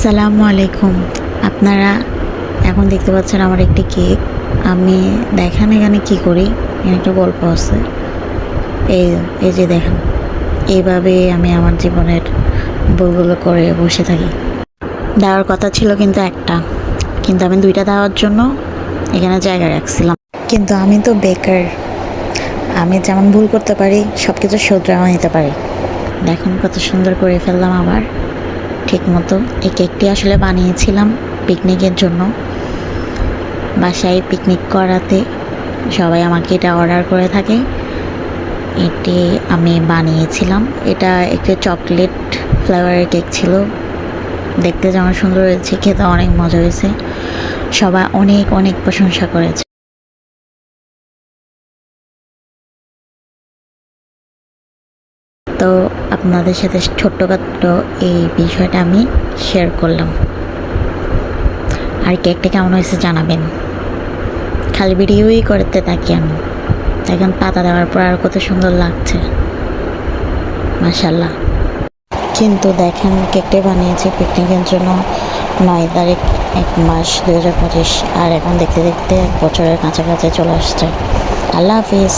আসসালামু আলাইকুম। আপনারা এখন দেখতে পাচ্ছেন আমার একটি কেক। আমি দেখেন এখানে কী করি, এখানে একটা গল্প আছে। এই এই যে দেখেন, এইভাবে আমি আমার জীবনের ভুলগুলো করে বসে থাকি। দেওয়ার কথা ছিল কিন্তু একটা, কিন্তু আমি দুইটা দেওয়ার জন্য এখানে জায়গা রাখছিলাম। কিন্তু আমি তো বেকার, আমি যেমন ভুল করতে পারি সব কিছু শুধরাও নিতে পারি। দেখুন কত সুন্দর করে ফেললাম আবার ঠিক মতো। এই কেকটি আসলে বানিয়েছিলাম পিকনিকের জন্য। বাসায় পিকনিক করাতে সবাই আমাকে এটা অর্ডার করে থাকে। এটি আমি বানিয়েছিলাম। এটা একটি চকলেট ফ্লেভারের কেক ছিল। দেখতে যেমন সুন্দর হয়েছে, খেতে অনেক মজা হয়েছে। সবাই অনেক অনেক প্রশংসা করেছে। তো আপনাদের সাথে ছোট্টখাট্ট এই বিষয়টা আমি শেয়ার করলাম। আর কেকটা কেমন হয়েছে জানাবেন। খালি ভিডিওই করতে থাকি আমি। এখন পাতা দেওয়ার পর আর কত সুন্দর লাগছে, মাশাল্লাহ। কিন্তু দেখেন কেকটা বানিয়েছি পিকনিকের জন্য 9 তারিখ 1 মাস 2025, আর এখন দেখতে দেখতে 1 বছরের কাছাকাছি চলে আসছে। আল্লাহ হাফিজ।